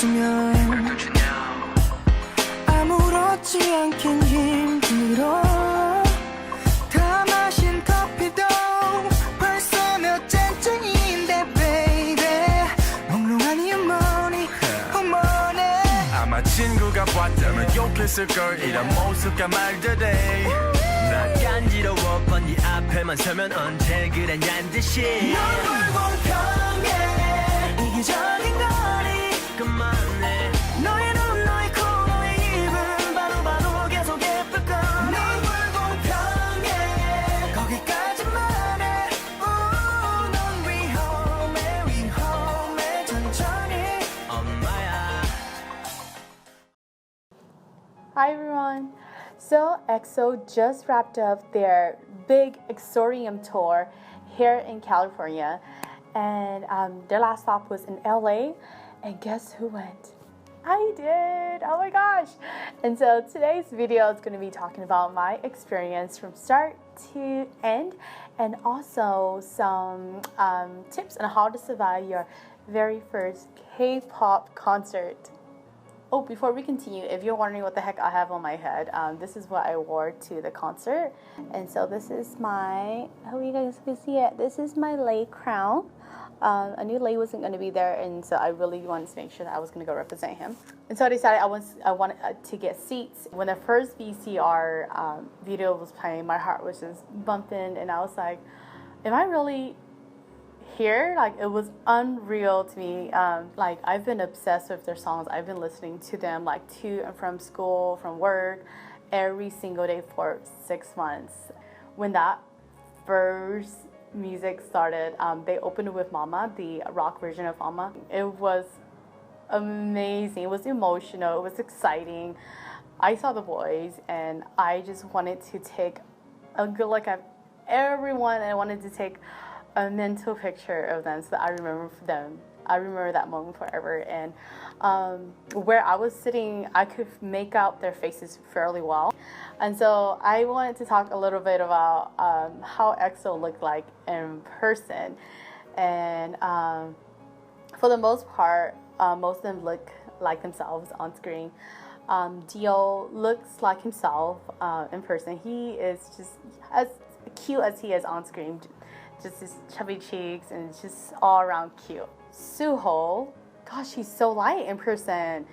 주면 아무렇지 않긴 힘들어 다 마신 커피도 벌써 몇 잔쯤인데 baby 몽롱한 이유 뭐니 뭐네 아마 친구가 봤다면 욕했을걸 이런 모습과 말들이 난 간지러워 뻔히 앞에만 서면 언제 그랬냔 듯이 널 몰고 평행해 이기적인 거리 그만해 너의 눈 너의 코 너의 입은 바로 계속 예쁠 걸 널 몰고 평행해 거기까지만 해 넌 위험해 천천히 엄마야. Hi everyone! So EXO just wrapped up their big EXOrDIUM tour here in California, and their last stop was in LA, and guess who went? I did! Oh my gosh! And so today's video is going to be talking about my experience from start to end, and also some tips on how to survive your very first K-pop concert. Oh, before we continue, if you're wondering what the heck I have on my head, this is what I wore to the concert. And so this is my, I hope you guys can see it, this is my Lay crown. I knew Lay wasn't going to be there, and so I really wanted to make sure that I was going to go represent him. And so I decided I wanted to get seats. When the first VCR video was playing, my heart was just bumping, and I was like, am I really here? Like, it was unreal to me. Like, I've been obsessed with their songs. I've been listening to them like to and from school, from work, every single day for 6 months. When that first music started, they opened with Mama, the rock version of Mama. It was amazing. It was emotional. It was exciting. I saw the boys, and I just wanted to take a good look at everyone, and I wanted to take a mental picture of them so that I remember them. I remember that moment forever. And where I was sitting, I could make out their faces fairly well. And so I wanted to talk a little bit about how EXO looked like in person. And for the most part, most of them look like themselves on screen. Dio looks like himself in person. He is just as cute as he is on screen. Just his chubby cheeks, and it's just all around cute. Suho, gosh, he's so light in person.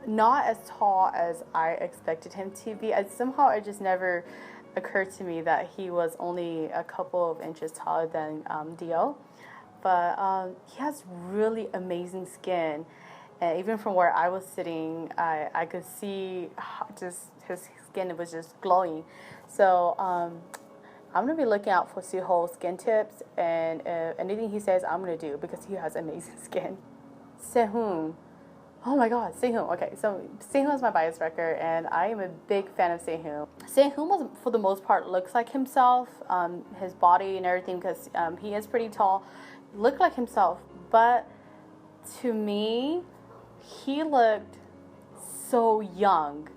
Not as tall as I expected him to be. Somehow it just never occurred to me that he was only a couple of inches taller than Dio. But he has really amazing skin. And even from where I was sitting, I could see just his skin was just glowing. So I'm going to be looking out for Suho's skin tips, and anything he says I'm going to do because he has amazing skin. Sehun. Oh my god, Sehun. Okay, so Sehun is my bias wrecker, and I am a big fan of Sehun. Sehun was, for the most part, looks like himself, his body and everything, because he is pretty tall, looked like himself, but to me, he looked so young.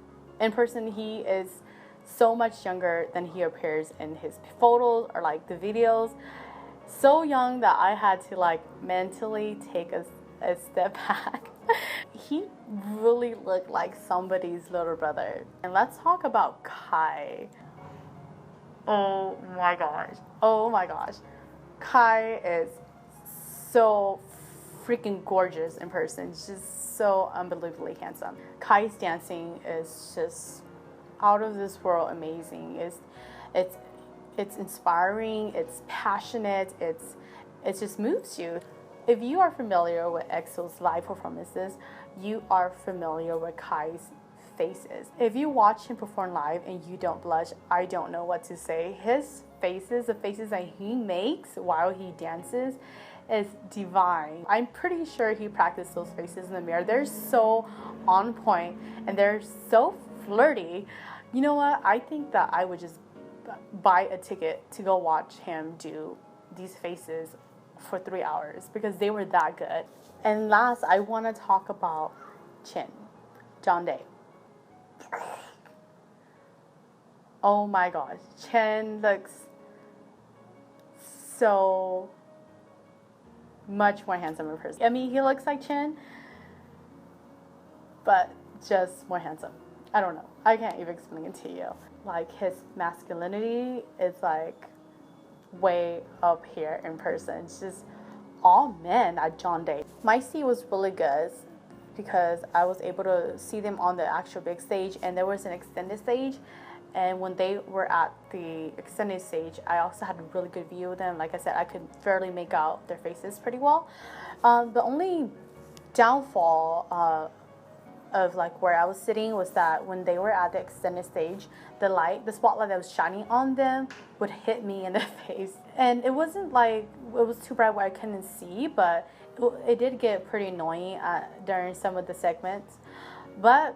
In person, he is so much younger than he appears in his photos or like the videos. So young that I had to like mentally take a step back. He really looked like somebody's little brother. And let's talk about Kai. Oh my gosh. Oh my gosh. Kai is so freaking gorgeous in person. He's just so unbelievably handsome. Kai's dancing is just out of this world amazing. It's inspiring, it's passionate, it just moves you. If you are familiar with EXO's live performances, you are familiar with Kai's faces. If you watch him perform live and you don't blush, I don't know what to say. His faces, the faces that he makes while he dances, is divine. I'm pretty sure he practiced those faces in the mirror. They're so on point and they're so flirty. You know what? I think that I would just buy a ticket to go watch him do these faces for 3 hours because they were that good. And last, I want to talk about Chin, John Day. Oh my gosh, Chin looks so much more handsome in person. I mean, he looks like Chin, but just more handsome. I don't know. I can't even explain it to you. Like his masculinity is like way up here in person. It's just all men at John Day. My seat was really good because I was able to see them on the actual big stage, and there was an extended stage. And when they were at the extended stage, I also had a really good view of them. Like I said, I could fairly make out their faces pretty well. The only downfall of like where I was sitting was that when they were at the extended stage, the spotlight that was shining on them would hit me in the face. And it wasn't like it was too bright where I couldn't see, but it did get pretty annoying during some of the segments. But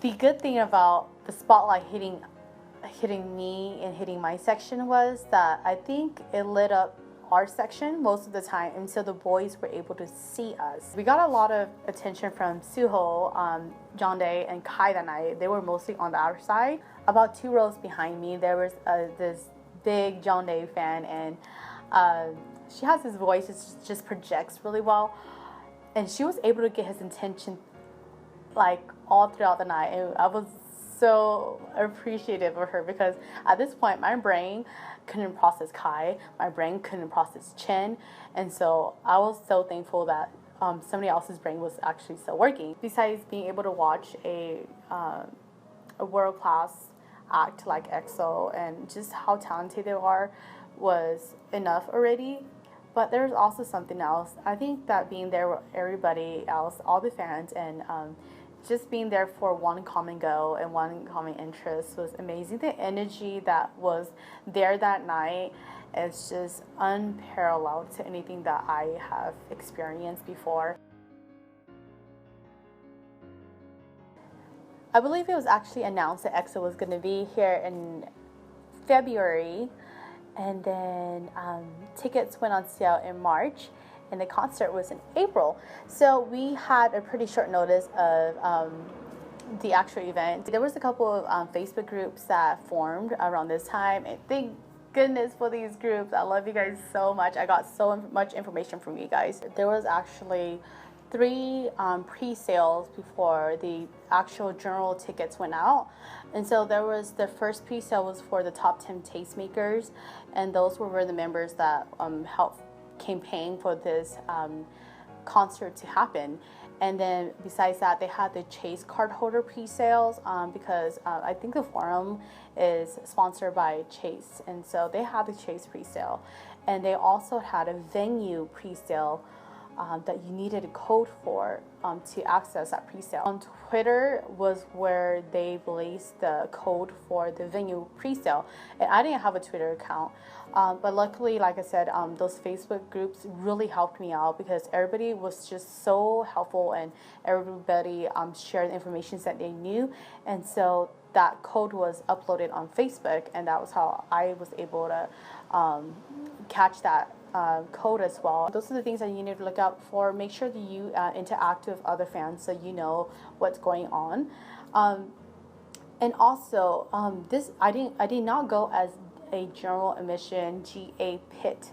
the good thing about the spotlight hitting me and hitting my section was that I think it lit up our section most of the time, and so the boys were able to see us. We got a lot of attention from Suho, Jeondae, and Kai that night. They were mostly on the outer side. About 2 rows behind me, there was this big Jeondae fan, and she has this voice that just projects really well, and she was able to get his attention like all throughout the night, and I was so appreciative of her because at this point my brain couldn't process Kai, my brain couldn't process Chen, and so I was so thankful that somebody else's brain was actually still working. Besides being able to watch a world-class act like EXO and just how talented they are was enough already. But there's also something else. I think that being there with everybody else, all the fans, and just being there for one common goal and one common interest was amazing. The energy that was there that night is just unparalleled to anything that I have experienced before. I believe it was actually announced that EXO was going to be here in February, and then tickets went on sale in March, and the concert was in April. So we had a pretty short notice of the actual event. There was a couple of Facebook groups that formed around this time, and thank goodness for these groups. I love you guys so much. I got so much information from you guys. There was actually 3 pre-sales before the actual general tickets went out. And so there was the first pre-sale was for the top 10 tastemakers, and those were the members that helped campaign for this concert to happen. And then besides that, they had the Chase card holder pre-sales because I think the forum is sponsored by Chase, and so they had the Chase pre-sale. And they also had a venue pre-sale that you needed a code for to access that pre-sale. On Twitter was where they released the code for the venue pre-sale, and I didn't have a Twitter account, but luckily, like I said, those Facebook groups really helped me out because everybody was just so helpful, and everybody shared information that they knew, and so that code was uploaded on Facebook, and that was how I was able to catch that code as well. Those are the things that you need to look out for. Make sure that you interact with other fans so you know what's going on. And also, I did not go as a general admission GA pit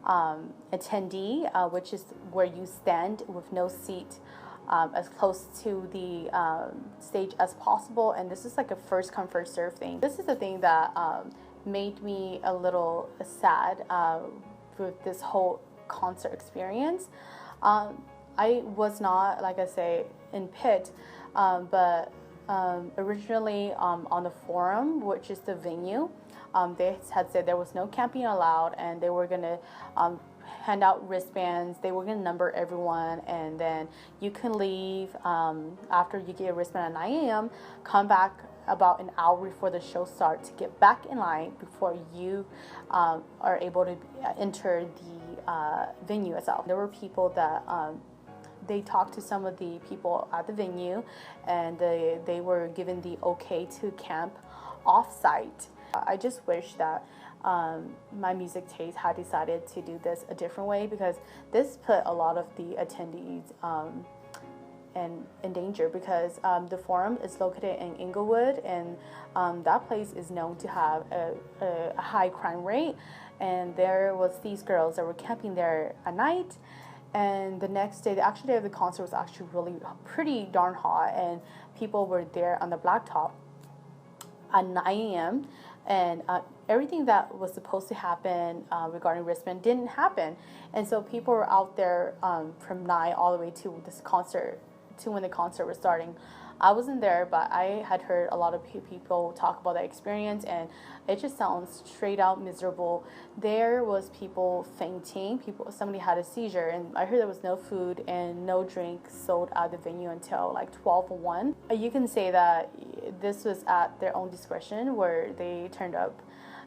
attendee, which is where you stand with no seat as close to the stage as possible. And this is like a first come first serve thing. This is the thing that made me a little sad with this whole concert experience. I was not, like I say, in pit, but originally on the forum, which is the venue, they had said there was no camping allowed, and they were gonna hand out wristbands. They were gonna number everyone, and then you can leave after you get a wristband at 9 a.m. Come back about an hour before the show starts to get back in line before you are able to enter the venue itself. There were people that they talked to some of the people at the venue, and they were given the okay to camp off-site. I just wish that my music taste had decided to do this a different way, because this put a lot of the attendees in danger, because the forum is located in Inglewood, and that place is known to have a high crime rate, and there was these girls that were camping there at night, And the next day, the actual day of the concert was actually really pretty darn hot, and people were there on the blacktop at 9 a.m. and everything that was supposed to happen regarding wristband didn't happen, and so people were out there from 9 all the way to this concert, to when the concert was starting. I wasn't there, but I had heard a lot of people talk about that experience, and it just sounds straight out miserable. There was people fainting, somebody had a seizure, and I heard there was no food and no drink sold at the venue until like 12:01. You can say that this was at their own discretion, where they turned up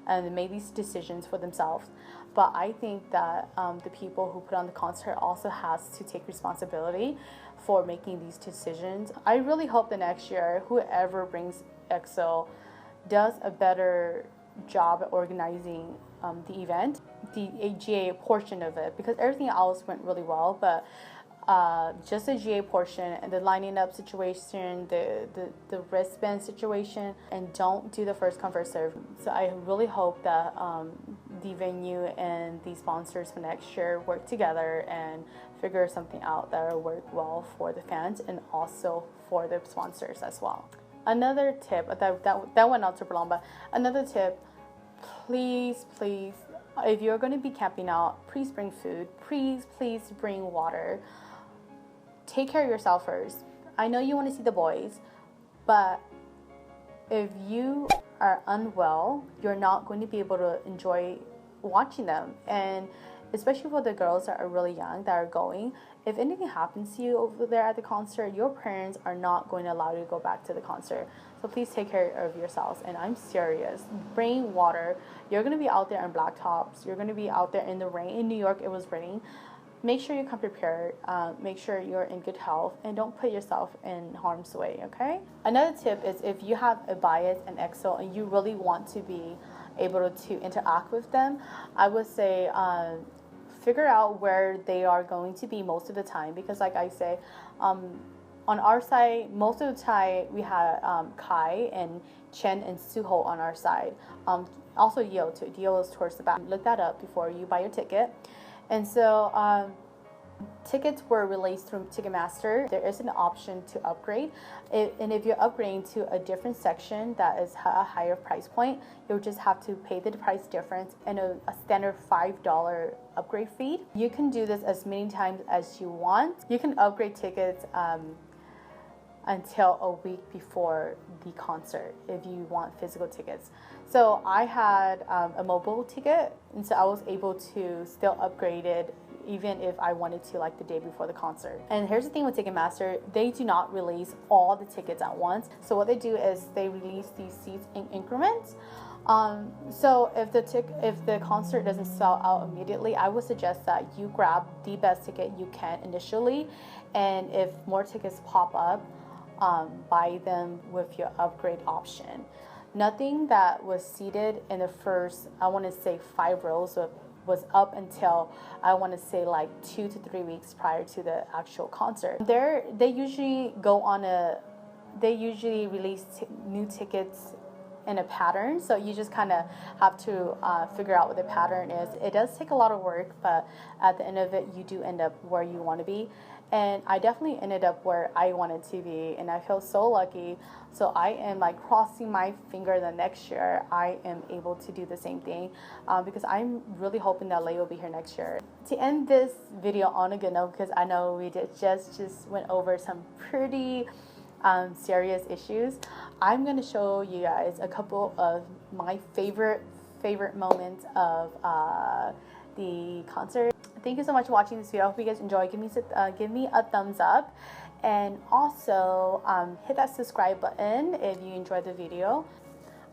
and made these decisions for themselves. But I think that the people who put on the concert also has to take responsibility for making these decisions. I really hope the next year, whoever brings EXO does a better job at organizing the event, the GA portion of it, because everything else went really well, but just the GA portion and the lining up situation, the wristband situation, and don't do the first come first serve. So I really hope that the venue and the sponsors for next year work together and figure something out that will work well for the fans and also for the sponsors as well. Another tip, that went out super long, but another tip, please, if you're going to be camping out, please bring food, please bring water. Take care of yourself first. I know you want to see the boys, but if you are unwell, you're not going to be able to enjoy watching them. And especially for the girls that are really young that are going, if anything happens to you over there at the concert, your parents are not going to allow you to go back to the concert. So please take care of yourselves, and I'm serious. Bring water. You're going to be out there on blacktops. You're going to be out there in the rain. In New York, it was raining. Make sure you come prepared. Make sure you're in good health, and don't put yourself in harm's way, okay? Another tip is, if you have a bias in EXO and you really want to be able to interact with them, I would say figure out where they are going to be most of the time, because like I say, on our side, most of the time we had Kai and Chen and Suho on our side. Also Yo too. Yo is towards the back. Look that up before you buy your ticket. And so tickets were released through Ticketmaster. There is an option to upgrade. And if you're upgrading to a different section that is a higher price point, you'll just have to pay the price difference and a standard $5 upgrade fee. You can do this as many times as you want. You can upgrade tickets until a week before the concert if you want physical tickets. So I had a mobile ticket, and so I was able to still upgrade it even if I wanted to, like the day before the concert. And here's the thing with Ticketmaster, they do not release all the tickets at once. So what they do is they release these seats in increments. So if the concert doesn't sell out immediately, I would suggest that you grab the best ticket you can initially, and if more tickets pop up, buy them with your upgrade option. Nothing that was seated in the first, I want to say 5 rows was up until, I want to say, like 2 to 3 weeks prior to the actual concert. They usually release new tickets in a pattern, so you just kind of have to figure out what the pattern is. It does take a lot of work, but at the end of it, you do end up where you want to be. And I definitely ended up where I wanted to be, and I feel so lucky. So I am like crossing my finger that next year I am able to do the same thing, because I'm really hoping that Lei will be here next year. To end this video on a good note, because I know we just went over some pretty serious issues, I'm going to show you guys a couple of my favorite moments of the concert. Thank you so much for watching this video. I hope you guys enjoy. Give me a thumbs up, and also hit that subscribe button if you enjoyed the video.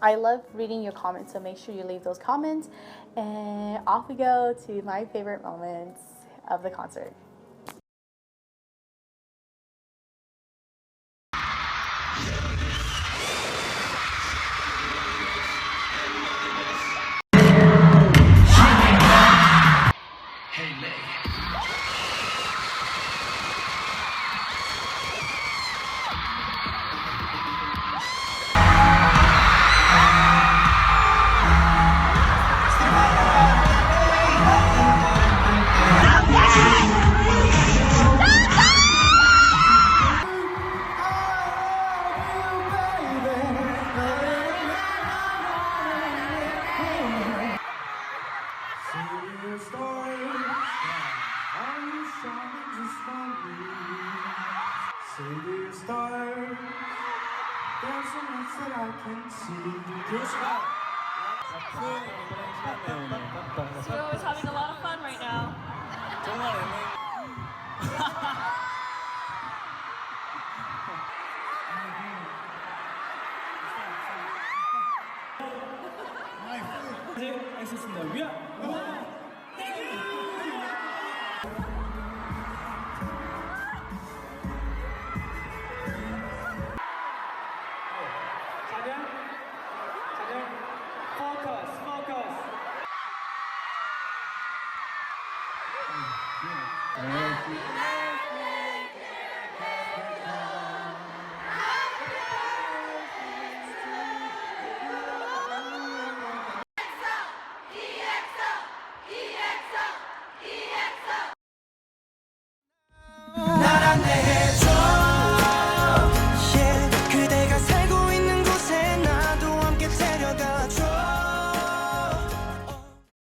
I love reading your comments, so make sure you leave those comments, and off we go to my favorite moments of the concert. heart. There's so much that I can see. Duo is having a lot of fun right now. Focus.